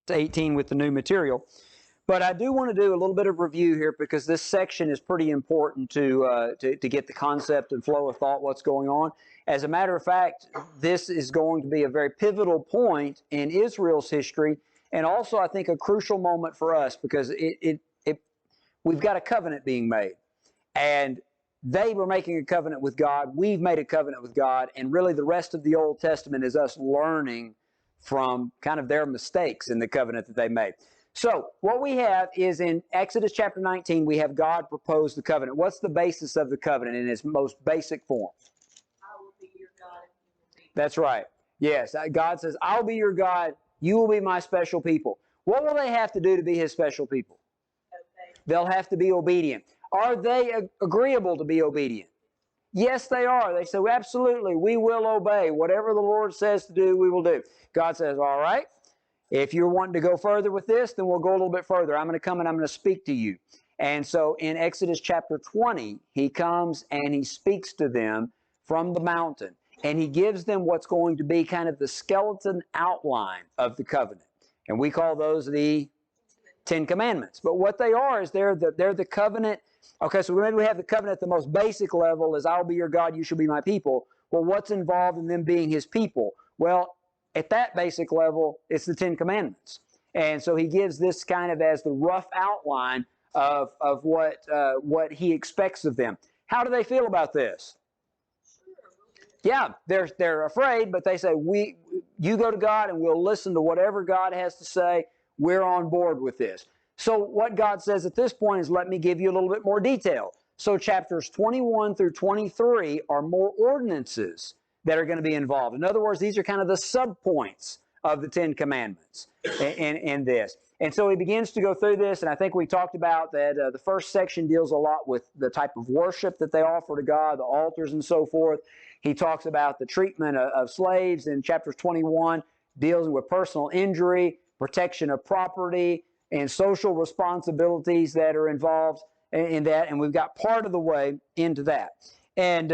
18 with the new material. But I do want to do a little bit of review here because this section is pretty important to get the concept and flow of thought, what's going on. As a matter of fact, this is going to be a very pivotal point in Israel's history, and also I think a crucial moment for us because we've got a covenant being made. And they were making a covenant with God. We've made a covenant with God. And really the rest of the Old Testament is us learning from kind of their mistakes in the covenant that they made. So what we have is in Exodus chapter 19, we have God propose the covenant. What's the basis of the covenant in its most basic form? I will be your God and you will be. That's right. Yes, God says, I'll be your God, you will be my special people. What will they have to do to be his special people? Okay. They'll have to be obedient. Are they agreeable to be obedient? Yes, they are. They say, absolutely, we will obey. Whatever the Lord says to do, we will do. God says, all right, if you're wanting to go further with this, then we'll go a little bit further. I'm going to come and I'm going to speak to you. And so in Exodus chapter 20, he comes and he speaks to them from the mountain. And he gives them what's going to be kind of the skeleton outline of the covenant. And we call those the Ten Commandments. But what they are is they're the covenant. Okay, so maybe we have the covenant at the most basic level is I'll be your God, you shall be my people. Well, what's involved in them being his people? Well, at that basic level, it's the Ten Commandments. And so he gives this kind of as the rough outline of what he expects of them. How do they feel about this? Yeah, they're afraid, but they say, you go to God and we'll listen to whatever God has to say. We're on board with this. So what God says at this point is, let me give you a little bit more detail. So chapters 21 through 23 are more ordinances that are going to be involved. In other words, these are kind of the subpoints of the Ten Commandments in this. And so he begins to go through this, and I think we talked about that the first section deals a lot with the type of worship that they offer to God, the altars and so forth. He talks about the treatment of slaves in chapters 21, dealing with personal injury, protection of property, and social responsibilities that are involved in that. And we've got part of the way into that. And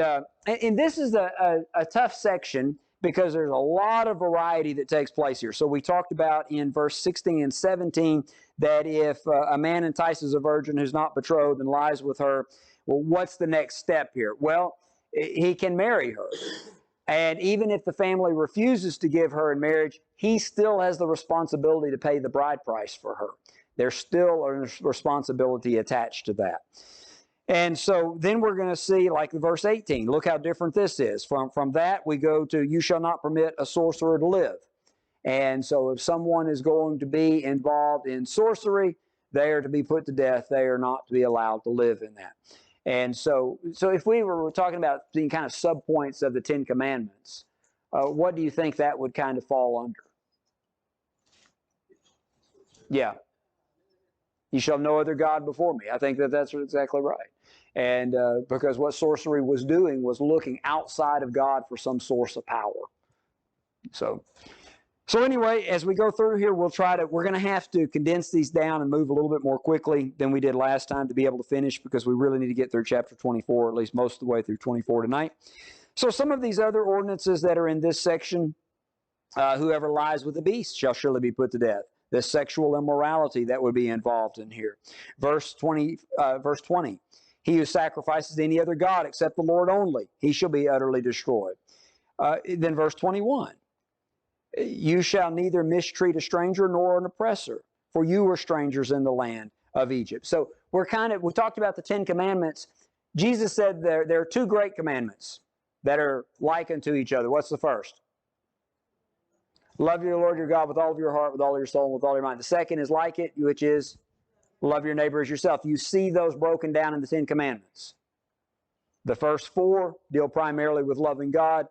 this is a tough section because there's a lot of variety that takes place here. So we talked about in verse 16 and 17 that if a man entices a virgin who's not betrothed and lies with her, well, what's the next step here? Well, he can marry her. And even if the family refuses to give her in marriage, he still has the responsibility to pay the bride price for her. There's still a responsibility attached to that. And so then we're going to see, like verse 18, look how different this is. From that, we go to, you shall not permit a sorcerer to live. And so if someone is going to be involved in sorcery, they are to be put to death. They are not to be allowed to live in that. And so if we were talking about the kind of subpoints of the Ten Commandments, what do you think that would kind of fall under? Yeah. You shall know other God before me. I think that's exactly right. And because what sorcery was doing was looking outside of God for some source of power. So anyway, as we go through here, we're going to have to condense these down and move a little bit more quickly than we did last time to be able to finish, because we really need to get through chapter 24, at least most of the way through 24 tonight. So some of these other ordinances that are in this section, whoever lies with a beast shall surely be put to death. The sexual immorality that would be involved in here. Verse 20, he who sacrifices any other god except the Lord only, he shall be utterly destroyed. Then verse 21, you shall neither mistreat a stranger nor an oppressor, for you were strangers in the land of Egypt. So we talked about the Ten Commandments. Jesus said there are two great commandments that are like unto each other. What's the first? Love your Lord your God with all of your heart, with all of your soul, and with all your mind. The second is like it, which is love your neighbor as yourself. You see those broken down in the Ten Commandments. The first four deal primarily with loving God,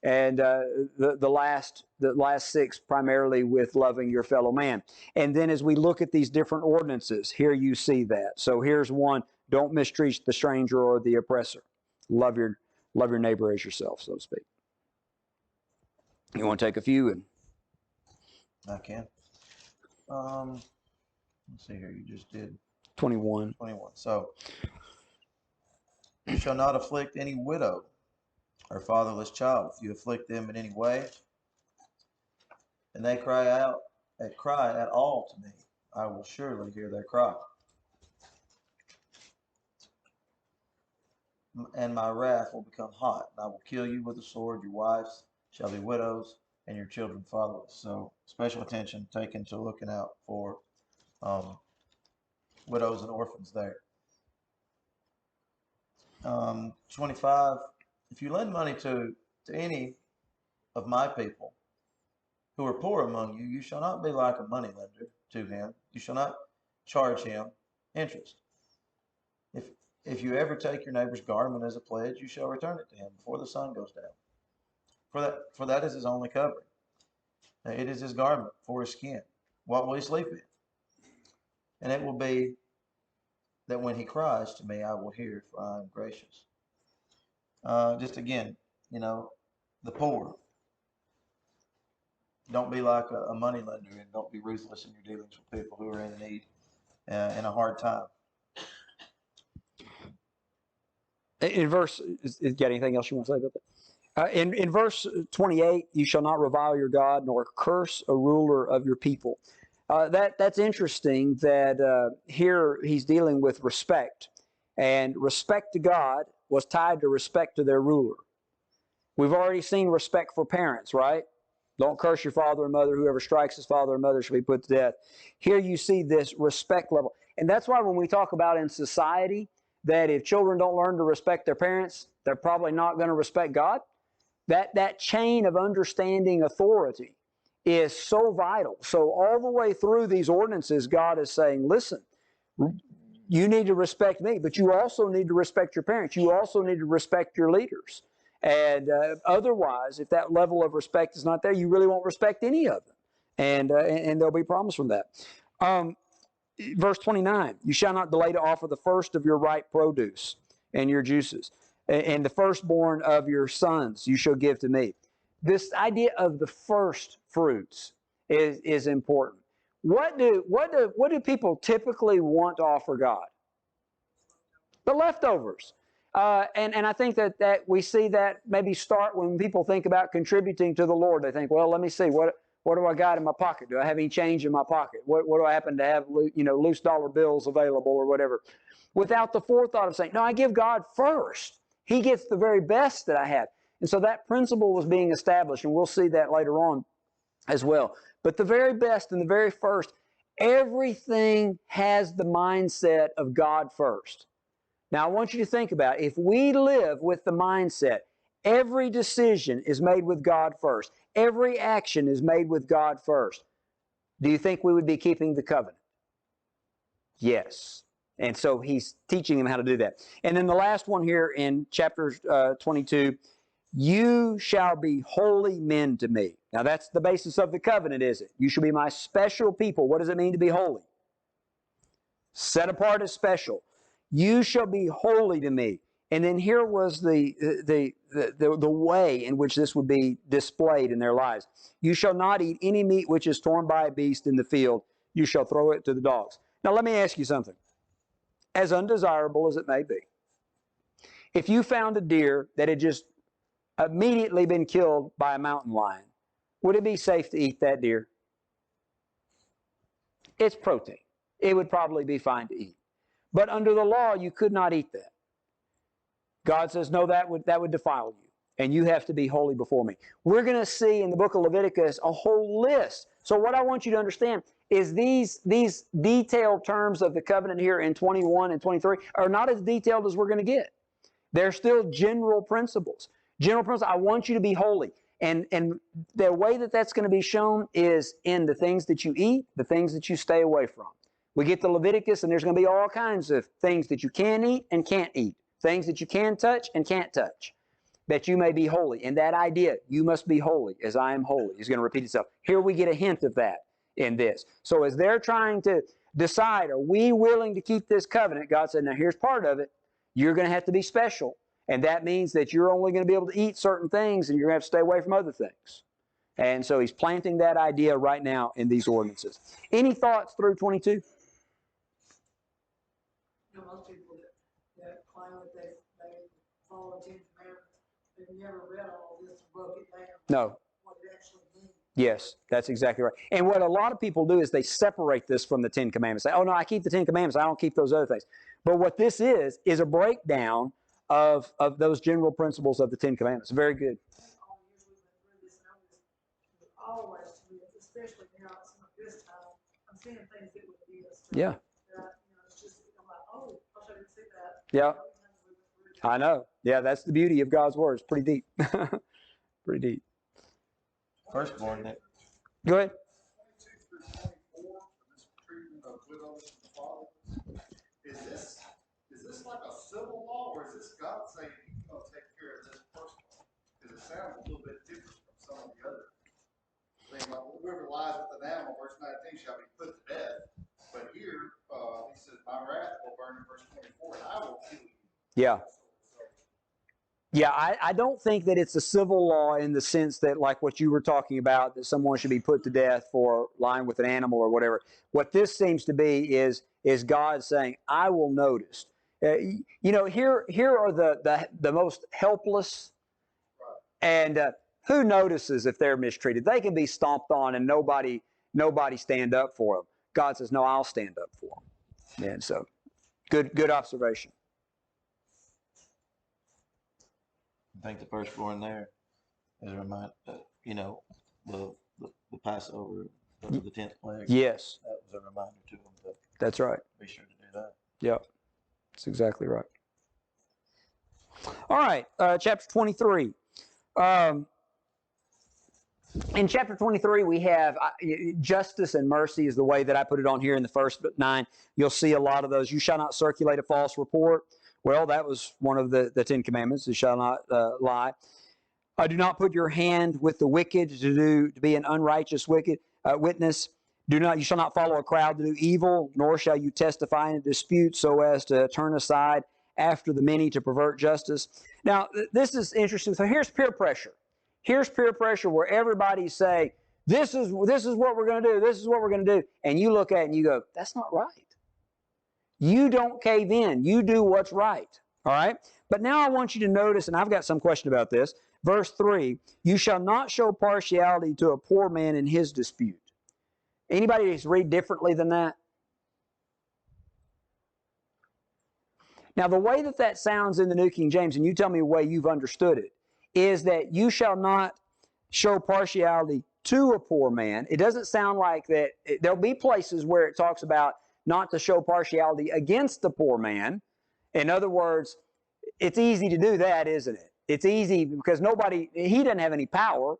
and the last six primarily with loving your fellow man. And then as we look at these different ordinances, here you see that. So here's one: don't mistreat the stranger or the oppressor. Love your neighbor as yourself, so to speak. You want to take a few? I can. Let's see here. You just did 21. 21. So, you shall not afflict any widow or fatherless child. If you afflict them in any way, and they cry out cry at all to me, I will surely hear their cry. And my wrath will become hot, and I will kill you with the sword. Your wives shall be widows, and your children fatherless. So special attention taken to looking out for widows and orphans there. 25, if you lend money to any of my people who are poor among you, you shall not be like a moneylender to him. You shall not charge him interest. If you ever take your neighbor's garment as a pledge, you shall return it to him before the sun goes down. For that is his only covering. It is his garment for his skin. What will he sleep in? And it will be that when he cries to me, I will hear, for I am gracious. Just again, the poor. Don't be like a moneylender, and don't be ruthless in your dealings with people who are in need, in a hard time. In verse, is got anything else you want to say about that? In verse 28, you shall not revile your God, nor curse a ruler of your people. That's interesting that here he's dealing with respect. And respect to God was tied to respect to their ruler. We've already seen respect for parents, right? Don't curse your father and mother. Whoever strikes his father or mother shall be put to death. Here you see this respect level. And that's why when we talk about in society that if children don't learn to respect their parents, they're probably not going to respect God. That chain of understanding authority is so vital. So all the way through these ordinances, God is saying, listen, you need to respect me, but you also need to respect your parents. You also need to respect your leaders. And otherwise, if that level of respect is not there, you really won't respect any of them. And there'll be problems from that. Verse 29, you shall not delay to offer the first of your ripe produce and your juices, and the firstborn of your sons you shall give to me. This idea of the first fruits is important. What do people typically want to offer God? The leftovers. And I think that we see that maybe start when people think about contributing to the Lord. They think, well, let me see, what do I got in my pocket? Do I have any change in my pocket? What do I happen to have, loose dollar bills available or whatever? Without the forethought of saying, no, I give God first. He gets the very best that I have. And so that principle was being established, and we'll see that later on as well. But the very best and the very first, everything has the mindset of God first. Now, I want you to think about it. If we live with the mindset, every decision is made with God first, every action is made with God first, do you think we would be keeping the covenant? Yes. And so he's teaching them how to do that. And then the last one here in chapter 22, you shall be holy men to me. Now, that's the basis of the covenant, is it? You shall be my special people. What does it mean to be holy? Set apart as special. You shall be holy to me. And then here was the way in which this would be displayed in their lives. You shall not eat any meat which is torn by a beast in the field. You shall throw it to the dogs. Now let me ask you something. As undesirable as it may be, if you found a deer that had just immediately been killed by a mountain lion, would it be safe to eat that deer? It's protein. It would probably be fine to eat. But under the law, you could not eat that. God says, no, that would defile you, and you have to be holy before me. We're going to see in the book of Leviticus a whole list. So what I want you to understand is these detailed terms of the covenant here in 21 and 23 are not as detailed as we're going to get. They're still general principles. General principles, I want you to be holy. And the way that that's going to be shown is in the things that you eat, the things that you stay away from. We get to Leviticus, and there's going to be all kinds of things that you can eat and can't eat, things that you can touch and can't touch, that you may be holy. And that idea, you must be holy as I am holy, is going to repeat itself. Here we get a hint of that in this. So as they're trying to decide, are we willing to keep this covenant? God said, now here's part of it. You're going to have to be special. And that means that you're only going to be able to eat certain things, and you're going to have to stay away from other things. And so he's planting that idea right now in these ordinances. Any thoughts through 22? Most people that claim that they follow 10 commandments, they've never read all this and broke it down. No. What it actually means. Yes, that's exactly right. And what a lot of people do is they separate this from the Ten Commandments. Say, oh, no, I keep the Ten Commandments. I don't keep those other things. But what this is a breakdown of those general principles of the Ten Commandments. Very good. All the years we've been through this, and always, especially now, at some of this time, I'm seeing things that would be us. Yeah. It's just, I'm like, oh, I didn't see that. Yeah. I know. Yeah, that's the beauty of God's Word. It's pretty deep. Pretty deep. Firstborn, Nick. Go ahead. 22 through 24, this treatment of widows and fathers, is this like a civil law, or is this God saying He's going to take care of this personally? Because it sounds a little bit different from some of the other things. Like whoever lies with an animal, verse 19, shall be put to death. But here, he says, my wrath will burn in verse 24, and I will kill you. Yeah. Yeah, I don't think that it's a civil law in the sense that, like what you were talking about, that someone should be put to death for lying with an animal or whatever. What this seems to be is God saying, I will notice. Here are the most helpless, and who notices if they're mistreated? They can be stomped on and nobody stand up for them. God says, no, I'll stand up for them. And so, good observation. I think the firstborn there is a reminder, the Passover, the 10th plague. Yes. That was a reminder to them to That's right. be sure to do that. Yep. That's exactly right. All right, chapter 23. In chapter 23, we have justice and mercy is the way that I put it on here in the first 9. You'll see a lot of those. You shall not circulate a false report. Well, that was one of the 10 commandments. You shall not lie. Do not put your hand with the wicked to be an unrighteous witness. You shall not follow a crowd to do evil, nor shall you testify in a dispute so as to turn aside after the many to pervert justice. Now, this is interesting. So here's peer pressure. Here's peer pressure where everybody say, this is what we're going to do. This is what we're going to do. And you look at it and you go, that's not right. You don't cave in. You do what's right. All right? But now I want you to notice, and I've got some question about this. Verse 3, you shall not show partiality to a poor man in his dispute. Anybody just read differently than that? Now, the way that sounds in the New King James, and you tell me the way you've understood it, is that you shall not show partiality to a poor man. It doesn't sound like that. There'll be places where it talks about not to show partiality against the poor man. In other words, it's easy to do that, isn't it? It's easy because he doesn't have any power.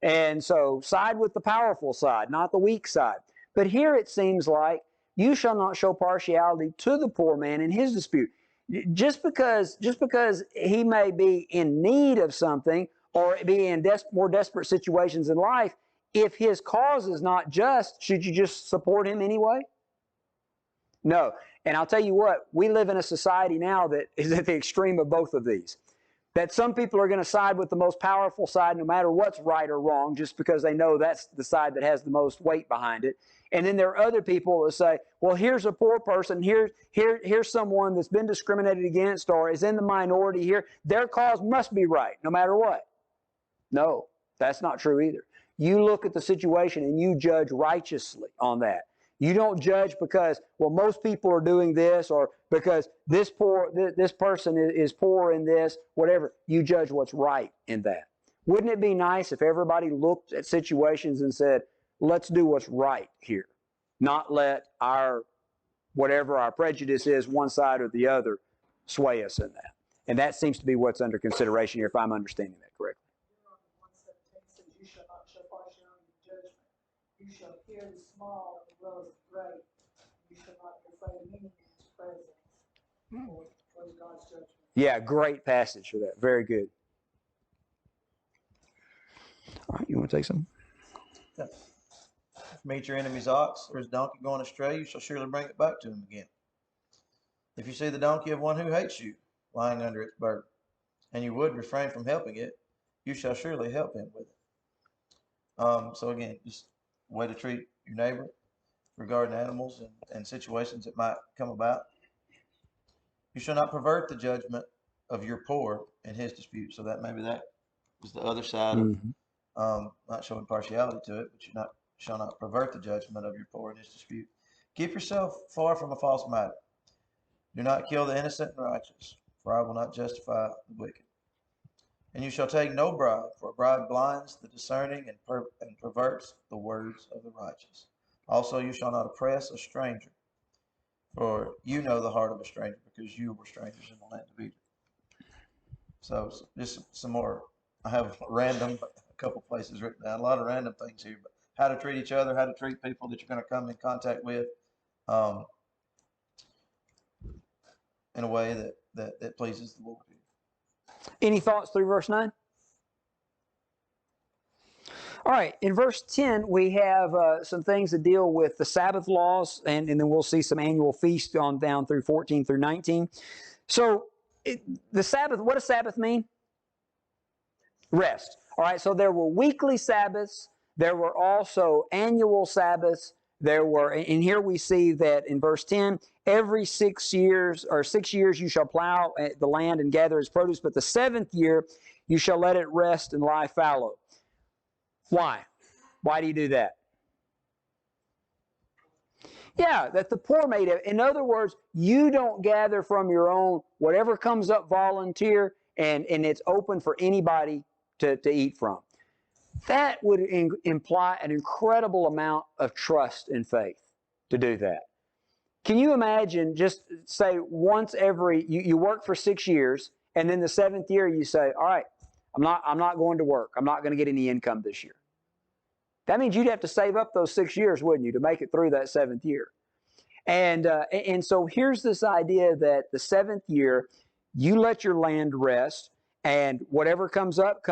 And so side with the powerful side, not the weak side. But here it seems like you shall not show partiality to the poor man in his dispute. Just because he may be in need of something or be in more desperate situations in life, if his cause is not just, should you just support him anyway? No. And I'll tell you what, we live in a society now that is at the extreme of both of these. That some people are going to side with the most powerful side no matter what's right or wrong, just because they know that's the side that has the most weight behind it. And then there are other people that say, well, here's a poor person, here's someone that's been discriminated against or is in the minority here. Their cause must be right, no matter what. No, that's not true either. You look at the situation and you judge righteously on that. You don't judge because, well, most people are doing this or because this person is poor in this, whatever. You judge what's right in that. Wouldn't it be nice if everybody looked at situations and said, let's do what's right here, not let whatever our prejudice is, one side or the other, sway us in that. And that seems to be what's under consideration here, if I'm understanding that correctly. Says, you shall not show partiality in judgment. You shall hear the small as well as the great. You shall not be afraid of any man's presence or God's judgment. Yeah, great passage for that. Very good. All right, you want to take some? Yeah. Meet your enemy's ox or his donkey going astray, you shall surely bring it back to him again. If you see the donkey of one who hates you lying under its burden, and you would refrain from helping it, you shall surely help him with it. So again, just a way to treat your neighbor regarding animals and situations that might come about. You shall not pervert the judgment of your poor in his dispute. So that maybe that was the other side not showing partiality to it, but shall not pervert the judgment of your poor in his dispute. Keep yourself far from a false matter. Do not kill the innocent and righteous, for I will not justify the wicked. And you shall take no bribe, for a bribe blinds the discerning and perverts the words of the righteous. Also, you shall not oppress a stranger, for you know the heart of a stranger, because you were strangers in the land of Egypt. So just some more. I have a couple places written down, a lot of random things here, but how to treat each other, how to treat people that you're going to come in contact with, in a way that pleases the Lord. Any thoughts through verse 9? All right, in verse 10, we have some things that deal with the Sabbath laws, and then we'll see some annual feasts on down through 14 through 19. So the Sabbath, what does Sabbath mean? Rest. All right, so there were weekly Sabbaths. There were also annual Sabbaths. And here we see that in verse 10, every 6 years you shall plow the land and gather its produce, but the seventh year you shall let it rest and lie fallow. Why? Why do you do that? Yeah, that the poor made it. In other words, you don't gather from your own, whatever comes up, volunteer, and it's open for anybody to eat from. That would imply an incredible amount of trust and faith to do that. Can you imagine, just say once you work for 6 years, and then the seventh year you say, all right, I'm not going to work. I'm not going to get any income this year. That means you'd have to save up those 6 years, wouldn't you, to make it through that seventh year? And so here's this idea that the seventh year, you let your land rest, and whatever comes up,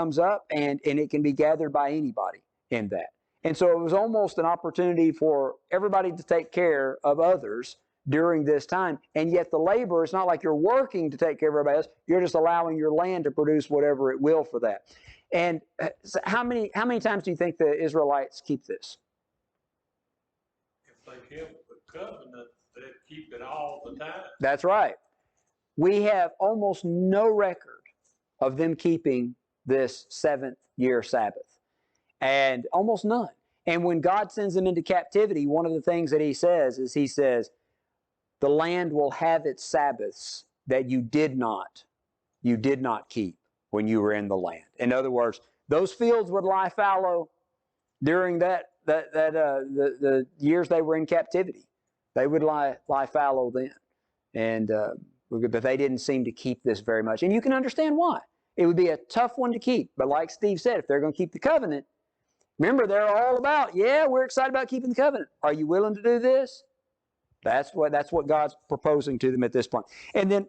and it can be gathered by anybody in that. And so it was almost an opportunity for everybody to take care of others during this time. And yet the labor, it's not like you're working to take care of everybody else. You're just allowing your land to produce whatever it will for that. And so how many times do you think the Israelites keep this? If they keep the covenant, they keep it all the time. That's right. We have almost no record of them keeping this seventh year Sabbath, and almost none. And when God sends them into captivity, one of the things that he says, the land will have its Sabbaths that you did not keep when you were in the land. In other words, those fields would lie fallow during the years they were in captivity. They would lie fallow then. And but they didn't seem to keep this very much. And you can understand why. It would be a tough one to keep. But like Steve said, if they're going to keep the covenant, remember, they're all about, we're excited about keeping the covenant. Are you willing to do this? That's what God's proposing to them at this point. And then,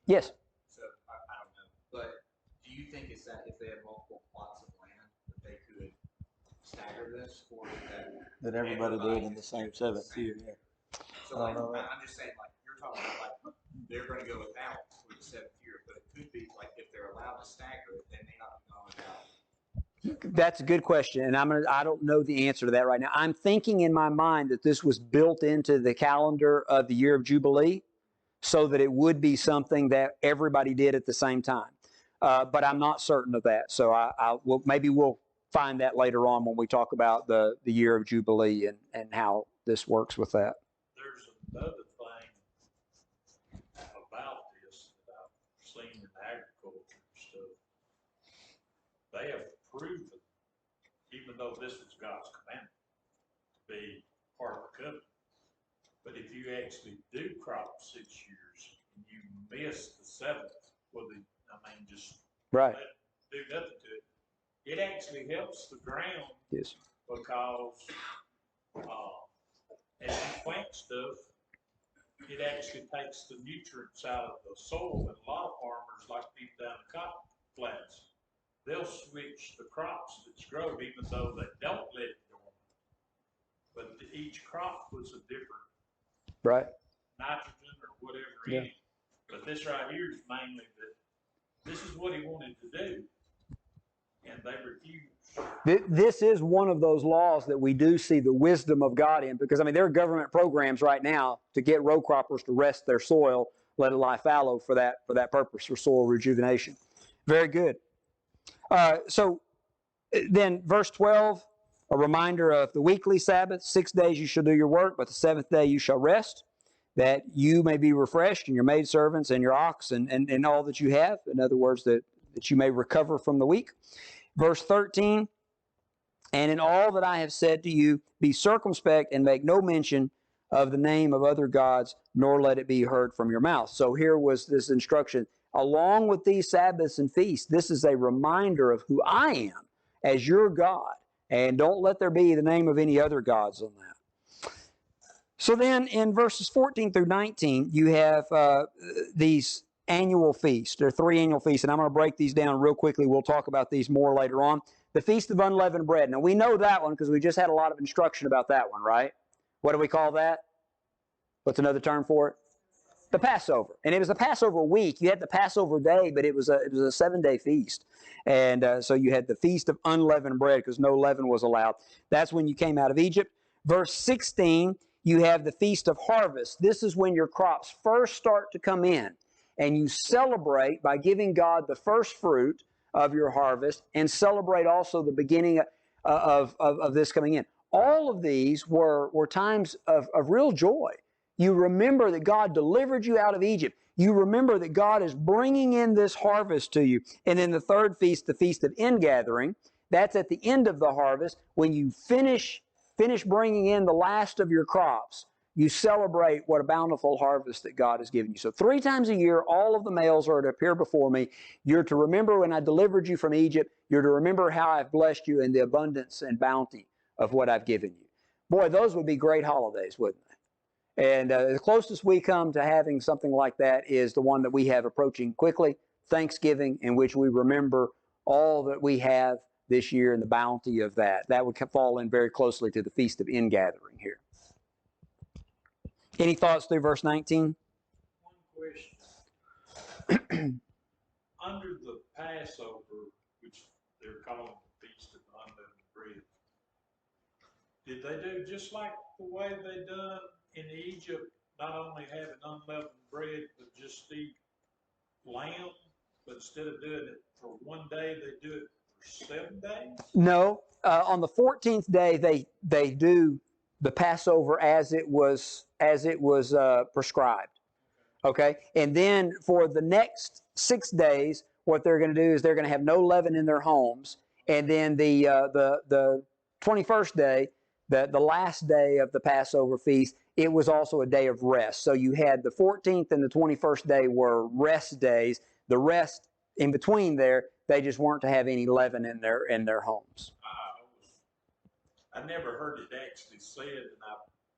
yes? So, I don't know. But do you think it's that if they have multiple plots of land, that they could stagger this? Or That everybody do it in the same seventh year. Yeah. So, like, I'm just saying, like, you're talking about, like, they're going to go without for the seventh year, but it could be, like, if they're allowed to stagger it, they may not be going without. That's a good question, and I don't know the answer to that right now. I'm thinking in my mind that this was built into the calendar of the year of Jubilee so that it would be something that everybody did at the same time. But I'm not certain of that, so maybe we'll find that later on when we talk about the year of Jubilee and how this works with that. There's another thing about this that I've seen in agriculture and stuff. They have proven, even though this was God's commandment, to be part of the covenant. But if you actually do crop 6 years and you miss the seventh, just Right. do nothing to it, it actually helps the ground. Yes. Because as you plant stuff, it actually takes the nutrients out of the soil, and a lot of farmers, like people down the cotton flats, they'll switch the crops that's grown even though they don't let it dormant. But each crop puts a different nitrogen or whatever in it. But this right here is mainly that this is what he wanted to do, and they refused. This is one of those laws that we do see the wisdom of God in, because there are government programs right now to get row croppers to rest their soil, let it lie fallow for that purpose, for soil rejuvenation. Very good. So Then verse 12, a reminder of the weekly Sabbath. 6 days you shall do your work, but the seventh day you shall rest, that you may be refreshed, and your maidservants and your ox and all that you have. In other words, that you may recover from the week. Verse 13, and in all that I have said to you, be circumspect and make no mention of the name of other gods, nor let it be heard from your mouth. So here was this instruction. Along with these Sabbaths and feasts, this is a reminder of who I am as your God. And don't let there be the name of any other gods on that. So then in verses 14 through 19, you have these annual feasts. There are 3 annual feasts, and I'm going to break these down real quickly. We'll talk about these more later on. The Feast of Unleavened Bread. Now, we know that one because we just had a lot of instruction about that one, right? What do we call that? What's another term for it? The Passover. And it was the Passover week. You had the Passover day, but it was a 7-day feast. And so you had the Feast of Unleavened Bread because no leaven was allowed. That's when you came out of Egypt. Verse 16, you have the Feast of Harvest. This is when your crops first start to come in. And you celebrate by giving God the first fruit of your harvest and celebrate also the beginning of this coming in. All of these were times of real joy. You remember that God delivered you out of Egypt. You remember that God is bringing in this harvest to you. And then the third feast, the Feast of Ingathering, that's at the end of the harvest. When you finish bringing in the last of your crops, you celebrate what a bountiful harvest that God has given you. So 3 times a year, all of the males are to appear before me. You're to remember when I delivered you from Egypt. You're to remember how I've blessed you in the abundance and bounty of what I've given you. Boy, those would be great holidays, wouldn't they? And the closest we come to having something like that is the one that we have approaching quickly, Thanksgiving, in which we remember all that we have this year and the bounty of that. That would fall in very closely to the Feast of Ingathering here. Any thoughts through verse 19? One question. Under the Passover, which they're calling the Feast of Unleavened Bread, did they do just like the way they done in Egypt, not only having unleavened bread, but just eat lamb, but instead of doing it for one day, they do it for 7 days? No. On the 14th day, they do the Passover as it was prescribed. Okay? And then for the next 6 days, what they're going to do is they're going to have no leaven in their homes. And then the 21st day, the last day of the Passover feast, it was also a day of rest. So you had the 14th and the 21st day were rest days. The rest in between there, they just weren't to have any leaven in their homes. I never heard it actually said, and I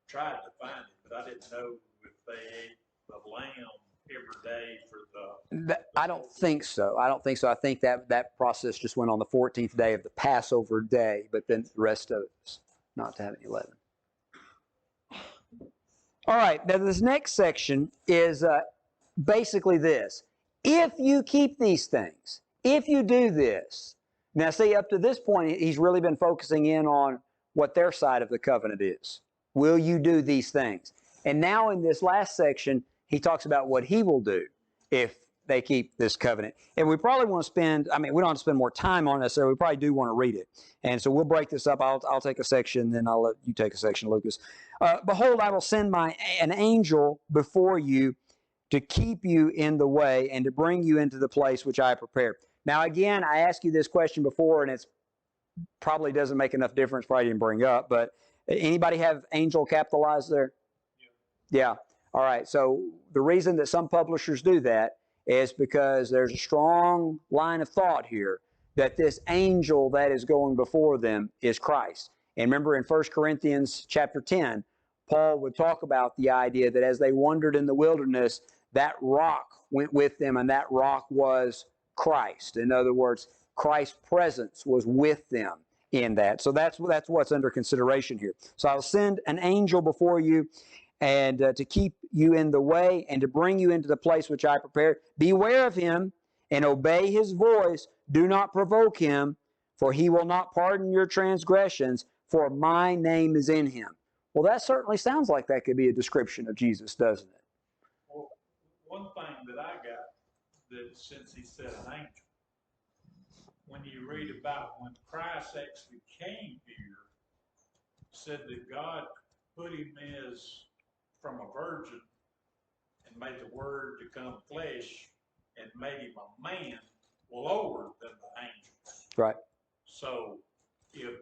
tried to find it, but I didn't know if they ate the lamb every day for the... I don't think so. I think that process just went on the 14th day of the Passover day, but then the rest of it was not to have any leaven. All right, now this next section is basically this. If you keep these things, if you do this, now see, up to this point, he's really been focusing in on what their side of the covenant is. Will you do these things? And now in this last section, he talks about what he will do if they keep this covenant. And we probably want to spend, we don't have to spend more time on this, so we probably do want to read it. And so we'll break this up. I'll take a section, then I'll let you take a section, Lucas. Behold, I will send an angel before you to keep you in the way and to bring you into the place which I prepared. Now, again, I asked you this question before, and it's probably doesn't make enough difference, probably didn't bring up, but anybody have angel capitalized there? Yeah. All right. So the reason that some publishers do that is because there's a strong line of thought here that this angel that is going before them is Christ. And remember in 1 Corinthians chapter 10, Paul would talk about the idea that as they wandered in the wilderness, that rock went with them, and that rock was Christ. In other words, Christ's presence was with them in that. So that's what's under consideration here. So I'll send an angel before you and to keep you in the way and to bring you into the place which I prepared. Beware of him and obey his voice. Do not provoke him, for he will not pardon your transgressions, for my name is in him. Well, that certainly sounds like that could be a description of Jesus, doesn't it? Well, one thing that I got, that since he said an angel, when you read about when Christ actually came here, said that God put him as from a virgin and made the Word become flesh and made him a man lower than the angels. Right. So if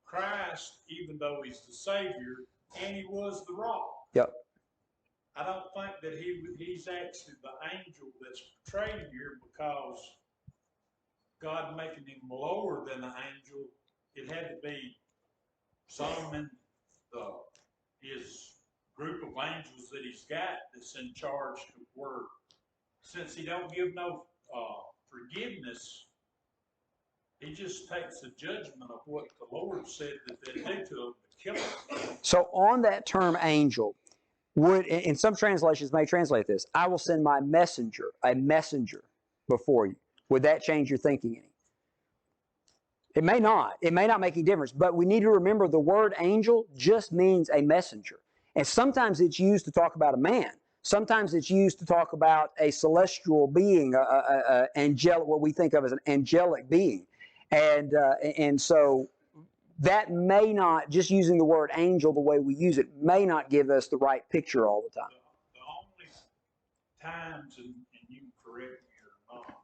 Christ, even though he's the Savior, and he was the rock. Yep. I don't think that he's actually the angel that's portrayed here, because God making him lower than the angel, it had to be Solomon, his group of angels that he's got that's in charge of word. Since he don't give no forgiveness, he just takes the judgment of what the Lord said that they do to him to kill him. So on that term angel, would, in some translations may translate this, I will send my messenger, a messenger before you. Would that change your thinking any? It may not. It may not make any difference. But we need to remember the word angel just means a messenger. And sometimes it's used to talk about a man. Sometimes it's used to talk about a celestial being, angelic, what we think of as an angelic being. And so that may not, just using the word angel the way we use it, may not give us the right picture all the time. The only times, and you can correct me or not,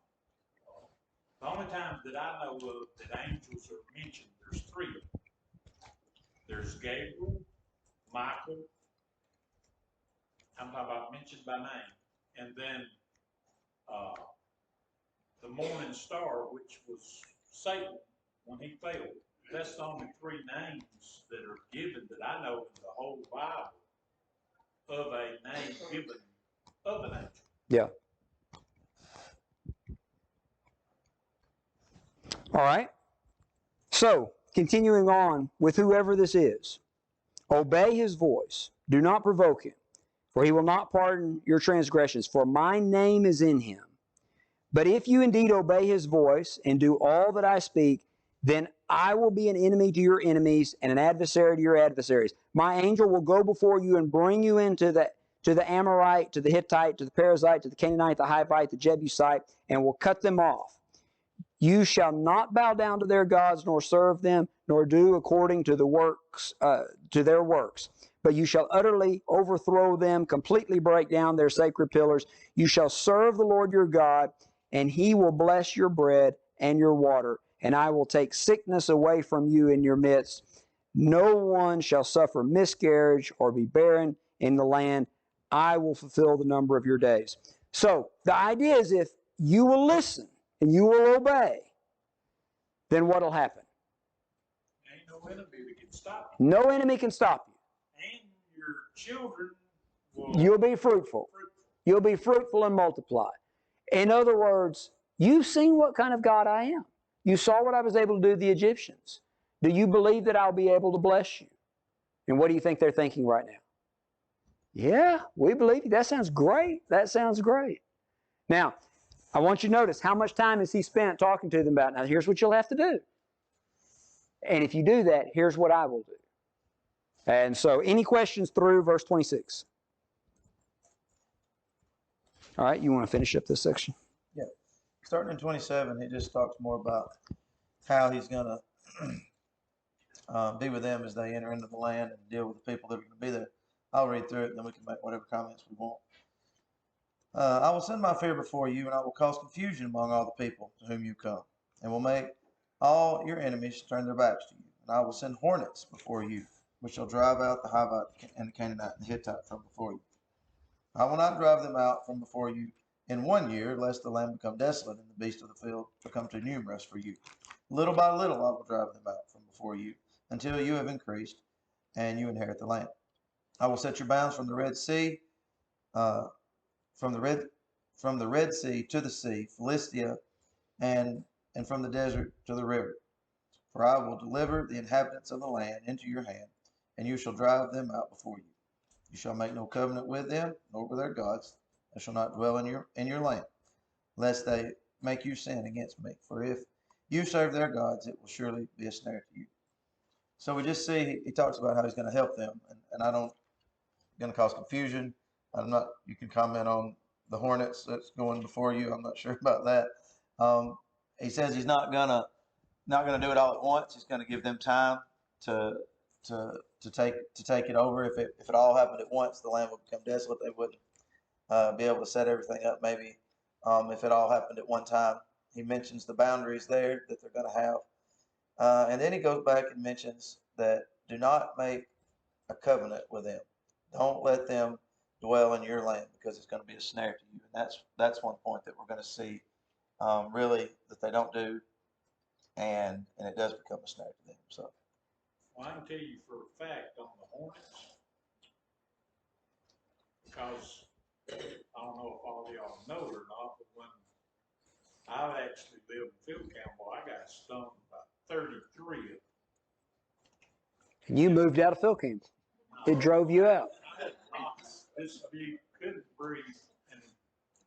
the only times that I know of that angels are mentioned, there's three of them. There's Gabriel, Michael, I'm talking about mentioned by name, and then the morning star, which was Satan when he fell. That's the only three names that are given that I know in the whole Bible of a name given of an angel. Yeah. All right. So, continuing on with whoever this is, obey his voice. Do not provoke him, for he will not pardon your transgressions, for my name is in him. But if you indeed obey his voice and do all that I speak, then I will be an enemy to your enemies and an adversary to your adversaries. My angel will go before you and bring you into to the Amorite, to the Hittite, to the Perizzite, to the Canaanite, the Hivite, the Jebusite, and will cut them off. You shall not bow down to their gods, nor serve them, nor do according to to their works. But you shall utterly overthrow them, completely break down their sacred pillars. You shall serve the Lord your God, and he will bless your bread and your water, and I will take sickness away from you in your midst. No one shall suffer miscarriage or be barren in the land. I will fulfill the number of your days. So the idea is, if you will listen and you will obey, then what will happen? Ain't no enemy that can stop you. No enemy can stop you. And your children will You'll be fruitful. You'll be fruitful and multiply. In other words, you've seen what kind of God I am. You saw what I was able to do to the Egyptians. Do you believe that I'll be able to bless you? And what do you think they're thinking right now? Yeah, we believe you. That sounds great. That sounds great. Now, I want you to notice how much time has he spent talking to them about. Now, here's what you'll have to do. And if you do that, here's what I will do. And so, any questions through verse 26? All right, you want to finish up this section? Yeah. Starting in 27, he just talks more about how he's going to be with them as they enter into the land and deal with the people that are going to be there. I'll read through it, and then we can make whatever comments we want. I will send my fear before you, and I will cause confusion among all the people to whom you come, and will make all your enemies turn their backs to you. And I will send hornets before you, which shall drive out the Hivite and the Canaanite and the Hittite from before you. I will not drive them out from before you in 1 year, lest the land become desolate and the beasts of the field become too numerous for you. Little by little I will drive them out from before you, until you have increased and you inherit the land. I will set your bounds from the Red Sea, from the Red Sea to the sea, Philistia, and from the desert to the river. For I will deliver the inhabitants of the land into your hand, and you shall drive them out before you. You shall make no covenant with them, nor with their gods. They shall not dwell in your land, lest they make you sin against me. For if you serve their gods, it will surely be a snare to you. So we just see he talks about how he's going to help them, and I don't going to cause confusion. I'm not. You can comment on the hornets that's going before you. I'm not sure about that. he says he's not gonna do it all at once. He's gonna give them time to take it over. If it all happened at once, the land would become desolate. They wouldn't be able to set everything up. Maybe if it all happened at one time. He mentions the boundaries there that they're going to have, and then he goes back and mentions that do not make a covenant with them. Don't let them dwell in your land because it's going to be a snare to you. And that's one point that we're going to see really that they don't do, and it does become a snare to them. So. Well, I can tell you for a fact on the Hornets, because I don't know if all of y'all know it or not, but when I actually lived in Phil Campbell, I got stung by 33 of them. And you moved out of Phil Campbell. It drove you out. I had knots. You couldn't breathe. And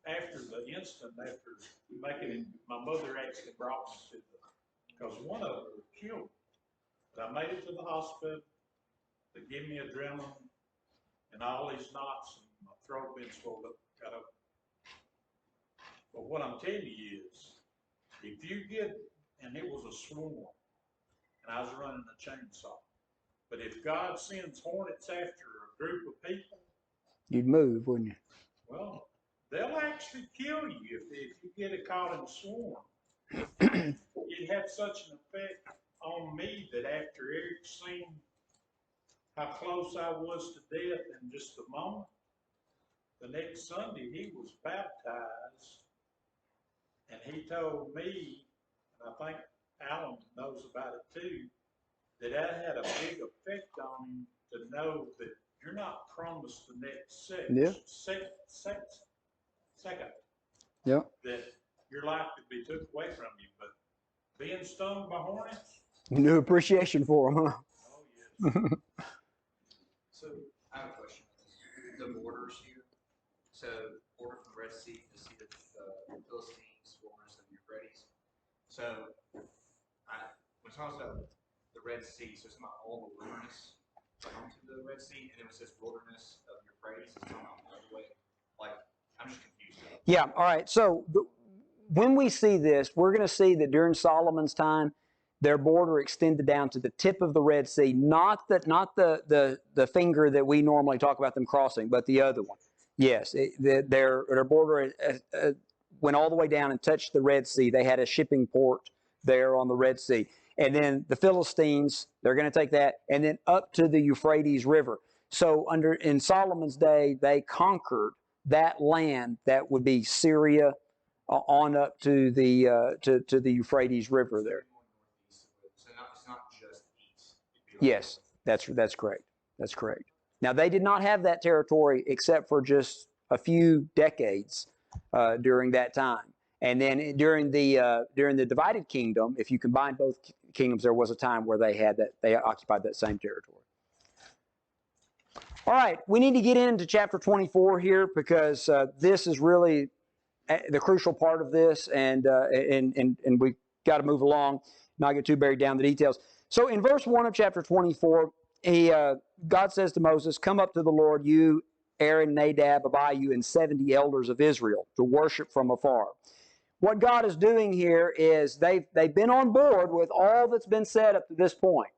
after the incident, after making it, my mother actually brought me to because one of them was killed. But I made it to the hospital. They gave me adrenaline and all these knots, and my throat been swollen up, got up. But what I'm telling you is, if you get, and it was a swarm, and I was running a chainsaw, but if God sends hornets after a group of people, you'd move, wouldn't you? well, they'll actually kill you if you get it caught in a swarm. It had such an effect on me that after Eric seen how close I was to death in just a moment, the next Sunday he was baptized, and he told me, and I think Alan knows about it too, that had a big effect on him to know that you're not promised the next second. Yeah. That your life could be took away from you, but being stung by hornets. New appreciation for them, huh? Oh yes. So I have a question. The borders here. So border from the Red Sea to see the Philistines, wilderness, and Euphrates. So when it talks about the Red Sea, so it's about all the wilderness onto the Red Sea, and it was this wilderness of Euphrates. It's talking about all the way. Like, I'm just confused. Yeah. All right. So when we see this, we're going to see that during Solomon's time, their border extended down to the tip of the Red Sea, not the finger that we normally talk about them crossing, but the other one. Yes, their border went all the way down and touched the Red Sea. They had a shipping port there on the Red Sea. And then the Philistines, they're going to take that, and then up to the Euphrates River. So in Solomon's day, they conquered that land that would be Syria on up to the Euphrates River there. So it's not just east. Yes, that's correct. That's correct. Now they did not have that territory except for just a few decades during that time, and then during the divided kingdom, if you combine both kingdoms, there was a time where they occupied that same territory. All right, we need to get into chapter 24 here because this is really the crucial part of this, and we got to move along, not get too buried down the details. So in verse 1 of chapter 24, God says to Moses, "Come up to the Lord, you, Aaron, Nadab, Abihu, and 70 elders of Israel, to worship from afar." What God is doing here is they've been on board with all that's been said up to this point.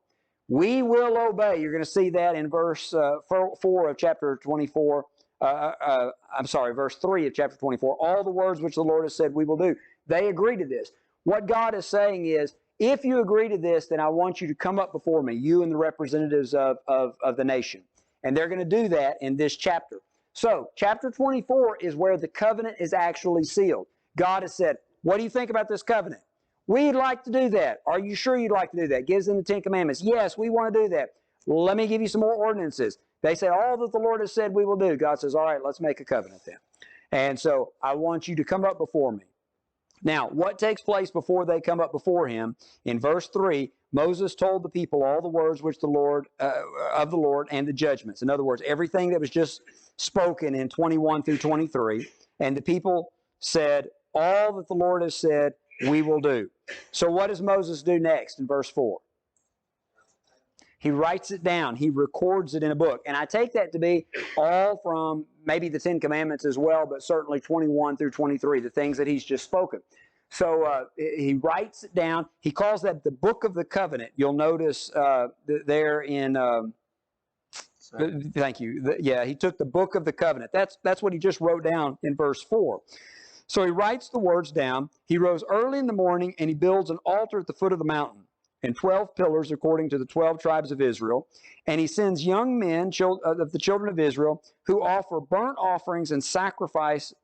We will obey. You're going to see that in verse 4 of chapter 24. Verse 3 of chapter 24. All the words which the Lord has said we will do. They agree to this. What God is saying is, if you agree to this, then I want you to come up before me, you and the representatives of the nation. And they're going to do that in this chapter. So, chapter 24 is where the covenant is actually sealed. God has said, what do you think about this covenant? We'd like to do that. Are you sure you'd like to do that? Gives them the Ten Commandments. Yes, we want to do that. Well, let me give you some more ordinances. They say, all that the Lord has said we will do. God says, all right, let's make a covenant then. And so I want you to come up before me. Now, what takes place before they come up before him? In verse 3, Moses told the people all the words which the Lord of the Lord and the judgments. In other words, everything that was just spoken in 21 through 23. And the people said, all that the Lord has said, we will do. So what does Moses do next in verse 4? He writes it down. He records it in a book. And I take that to be all from maybe the Ten Commandments as well, but certainly 21 through 23, the things that he's just spoken. So he writes it down. He calls that the Book of the Covenant. You'll notice there in, thank you. Yeah, he took the Book of the Covenant. That's what he just wrote down in verse 4. So he writes the words down. He rose early in the morning and he builds an altar at the foot of the mountain and 12 pillars according to the 12 tribes of Israel. And he sends young men of the children of Israel who offer burnt offerings and sacrifice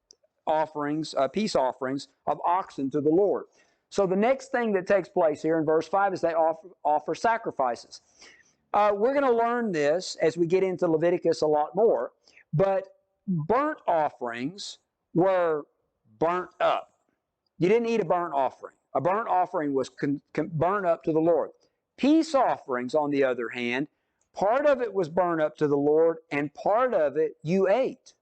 offerings, peace offerings of oxen to the Lord. So the next thing that takes place here in verse 5 is they offer sacrifices. We're going to learn this as we get into Leviticus a lot more, but burnt offerings were burnt up. You didn't eat a burnt offering. A burnt offering was burnt up to the Lord. Peace offerings, on the other hand, part of it was burnt up to the Lord and part of it you ate.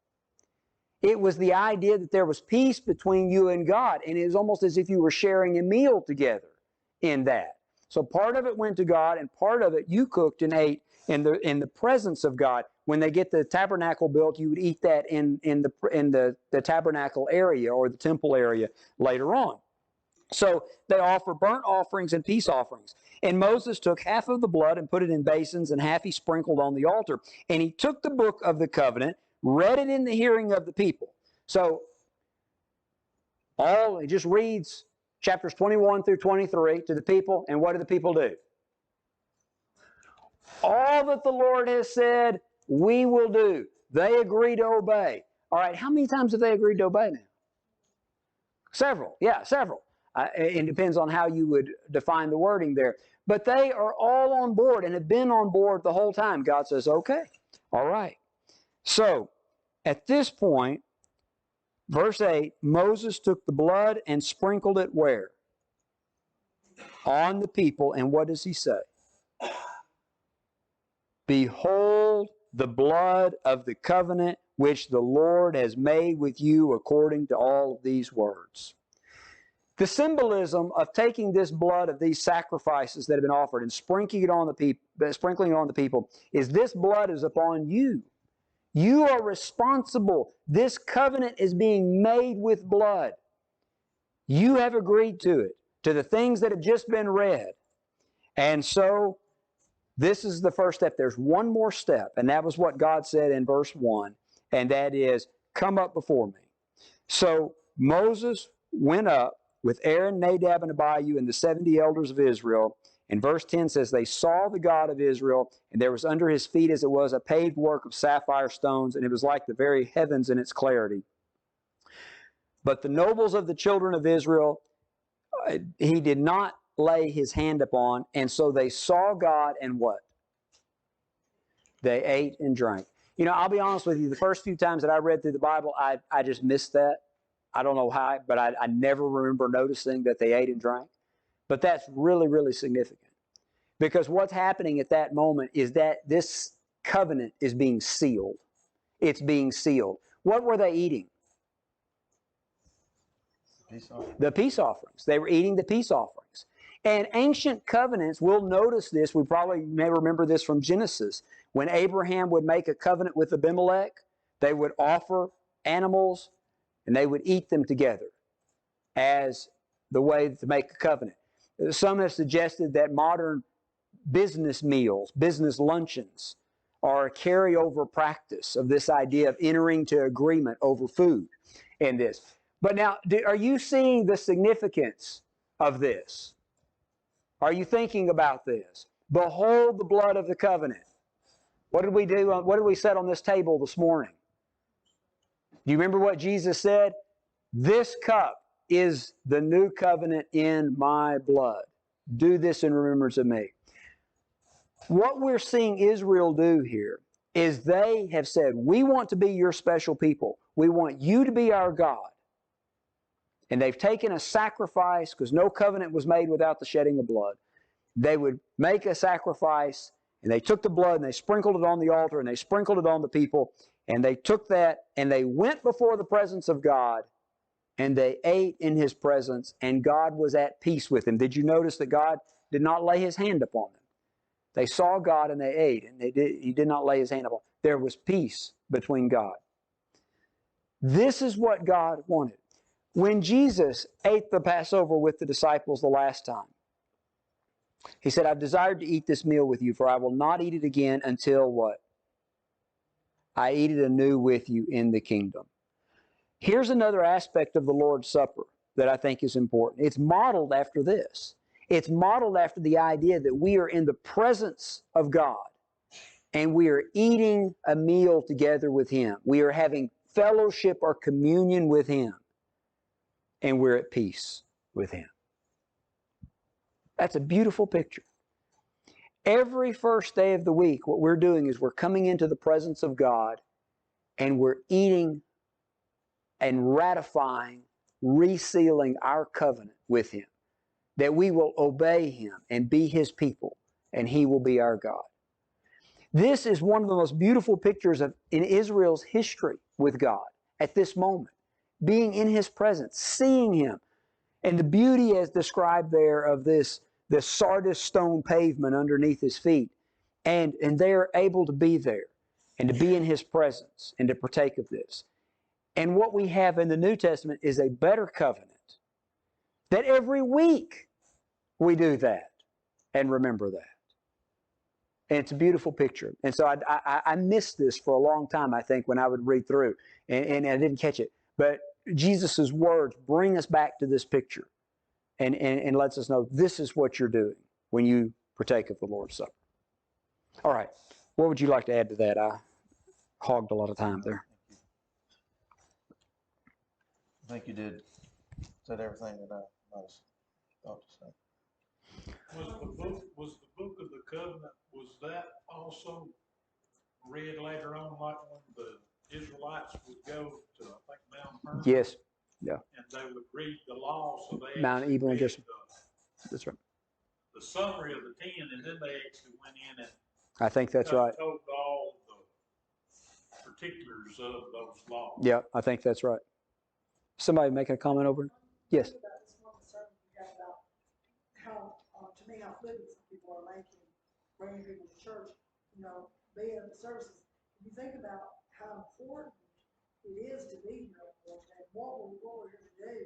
It was the idea that there was peace between you and God, and it was almost as if you were sharing a meal together in that. So part of it went to God, and part of it you cooked and ate in the presence of God. When they get the tabernacle built, you would eat that in the tabernacle area or the temple area later on. So they offer burnt offerings and peace offerings. And Moses took half of the blood and put it in basins, and half he sprinkled on the altar. And he took the book of the covenant, read it in the hearing of the people. So he just reads chapters 21 through 23 to the people, and what do the people do? All that the Lord has said, we will do. They agree to obey. All right, how many times have they agreed to obey now? Several. Yeah, several. It depends on how you would define the wording there. But they are all on board and have been on board the whole time. God says, okay, all right. So, at this point, verse 8, Moses took the blood and sprinkled it where? On the people. And what does he say? Behold the blood of the covenant which the Lord has made with you according to all of these words. The symbolism of taking this blood of these sacrifices that have been offered and sprinkling it on the people is this blood is upon you. You are responsible. This covenant is being made with blood. You have agreed to it, to the things that have just been read. And so, this is the first step. There's one more step, and that was what God said in verse 1, and that is, come up before me. So, Moses went up with Aaron, Nadab, and Abihu, and the 70 elders of Israel. And verse 10 says, they saw the God of Israel, and there was under his feet as it was a paved work of sapphire stones, and it was like the very heavens in its clarity. But the nobles of the children of Israel, he did not lay his hand upon, and so they saw God, and what? They ate and drank. You know, I'll be honest with you, the first few times that I read through the Bible, I just missed that. I don't know how, but I never remember noticing that they ate and drank. But that's really, really significant. Because what's happening at that moment is that this covenant is being sealed. It's being sealed. What were they eating? The peace offerings. They were eating the peace offerings. And ancient covenants, we'll notice this, we probably may remember this from Genesis. When Abraham would make a covenant with Abimelech, they would offer animals and they would eat them together as the way to make a covenant. Some have suggested that modern business meals, business luncheons, are a carryover practice of this idea of entering to agreement over food in this. But now, are you seeing the significance of this? Are you thinking about this? Behold the blood of the covenant. What did we do? What did we set on this table this morning? Do you remember what Jesus said? This cup is the new covenant in my blood. Do this in remembrance of me. What we're seeing Israel do here is they have said, we want to be your special people. We want you to be our God. And they've taken a sacrifice, because no covenant was made without the shedding of blood. They would make a sacrifice, and they took the blood and they sprinkled it on the altar and they sprinkled it on the people, and they took that and they went before the presence of God and they ate in His presence, and God was at peace with them. Did you notice that God did not lay His hand upon them? They saw God and they ate, and He did not lay His hand upon them. There was peace between God. This is what God wanted. When Jesus ate the Passover with the disciples the last time, he said, I've desired to eat this meal with you, for I will not eat it again until what? I eat it anew with you in the kingdom. Here's another aspect of the Lord's Supper that I think is important. It's modeled after this. It's modeled after the idea that we are in the presence of God and we are eating a meal together with Him. We are having fellowship or communion with Him, and we're at peace with Him. That's a beautiful picture. Every first day of the week, what we're doing is we're coming into the presence of God and we're eating and ratifying, resealing our covenant with Him, that we will obey Him and be His people, and He will be our God. This is one of the most beautiful pictures in Israel's history with God at this moment, being in His presence, seeing Him, and the beauty as described there of this sardis stone pavement underneath His feet, and they're able to be there and to be in His presence and to partake of this. And what we have in the New Testament is a better covenant, that every week we do that and remember that. And it's a beautiful picture. And so I missed this for a long time, I think, when I would read through, and I didn't catch it. But Jesus' words bring us back to this picture and lets us know this is what you're doing when you partake of the Lord's Supper. All right. What would you like to add to that? I hogged a lot of time there. I think you said everything that I might have thought to say. Was the book of the covenant, was that also read later on, like when the Israelites would go to, I think, Mount Hermon? Yes. Yeah. And they would read the law, so they Mount actually Ebal and read Geshem. That's right. the summary of the 10, and then they actually went in and I think that's right. told all the particulars of those laws. Yeah, I think that's right. Somebody making a comment over? Yes. About this one concern you got about how, to me, how flippant some people are making, bringing people to church, being at the services. If you think about how important it is to be here and what we're here to do,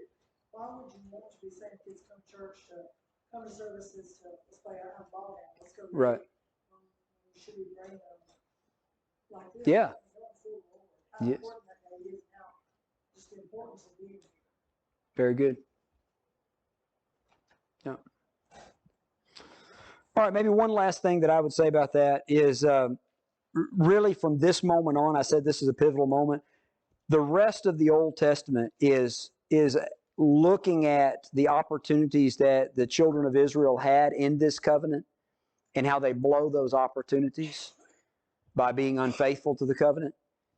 why would you want to be saying kids come to church, to come to services, to let's play our ball game, let's go Right. You should be bringing them like this. Yeah. How Yes. important that day is now, just the importance of being here. Very good. Yeah. All right, maybe one last thing that I would say about that is really from this moment on, I said this is a pivotal moment. The rest of the Old Testament is looking at the opportunities that the children of Israel had in this covenant and how they blow those opportunities by being unfaithful to the covenant,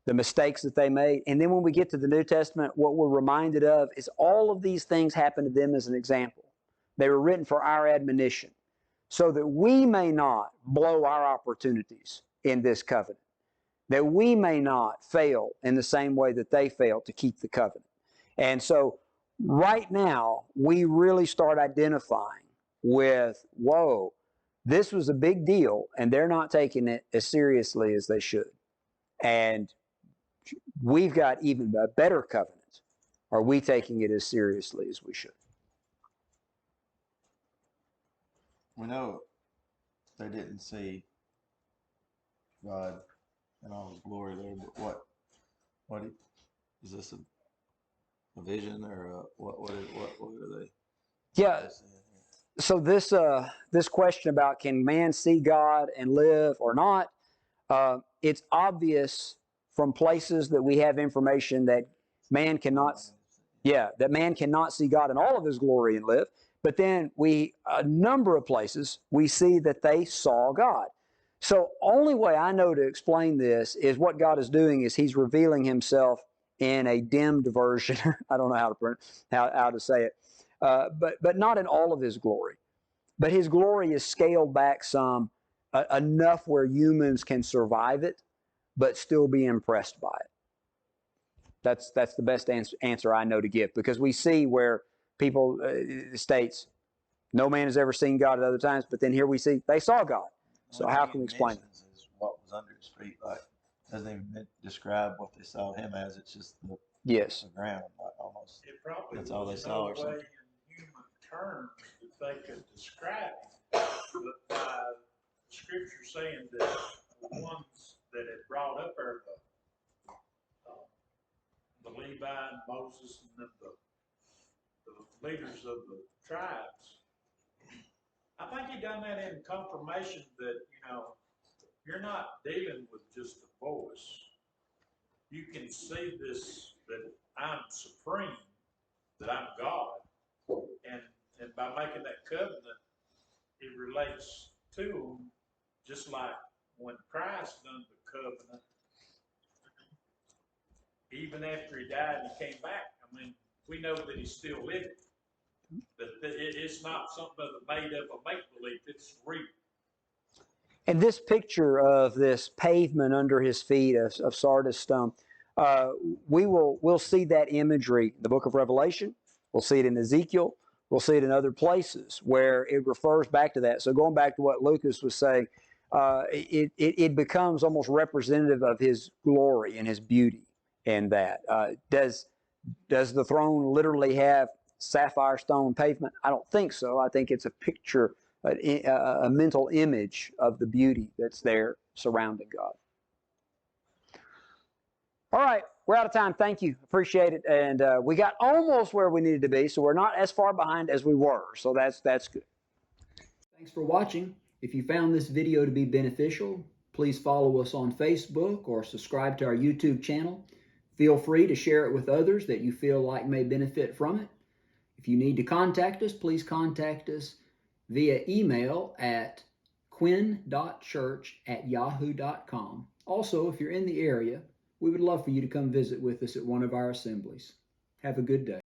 the mistakes that they made. And then when we get to the New Testament, what we're reminded of is all of these things happened to them as an example. They were written for our admonition so that we may not blow our opportunities in this covenant, that we may not fail in the same way that they failed to keep the covenant. And so right now, we really start identifying with, whoa, this was a big deal, and they're not taking it as seriously as they should. And we've got even a better covenant. Are we taking it as seriously as we should? We know they didn't see God in all His glory there, but what is this a vision or what are they? Yeah. So this question about can man see God and live or not, it's obvious from places that we have information that man cannot see God in all of His glory and live. But then a number of places, we see that they saw God. So only way I know to explain this is what God is doing is He's revealing Himself in a dimmed version. I don't know how to say it, but not in all of His glory. But His glory is scaled back some, enough where humans can survive it, but still be impressed by it. That's the best answer I know to give, because we see where people states no man has ever seen God at other times, but then here we see they saw God. So how can we explain it? Is what was under His feet, like doesn't even describe what they saw Him as. It's just Yes. the ground, like almost. It probably That's all they was saw no or something. way in human terms that they could describe it, but by the scripture saying that the ones that had brought up there, the Levi and Moses and then the leaders of the tribes, I think he done that in confirmation that, you're not dealing with just a voice. You can see this, that I'm supreme, that I'm God, and by making that covenant, it relates to them, just like when Christ done the covenant, even after he died and he came back. I mean, we know that he's still living. That it's not something made up of make-believe, it's real. And this picture of this pavement under his feet of sardis stone, we'll see that imagery in the book of Revelation. We'll see it in Ezekiel. We'll see it in other places where it refers back to that. So going back to what Lucas was saying, it becomes almost representative of his glory and his beauty in that. Does the throne literally have sapphire stone pavement? I don't think so. I think it's a picture, a mental image of the beauty that's there surrounding God. All right, we're out of time. Thank you. Appreciate it. And we got almost where we needed to be, so we're not as far behind as we were. So that's good. Thanks for watching. If you found this video to be beneficial, please follow us on Facebook or subscribe to our YouTube channel. Feel free to share it with others that you feel like may benefit from it. If you need to contact us, please contact us via email at quinn.church@yahoo.com. Also, if you're in the area, we would love for you to come visit with us at one of our assemblies. Have a good day.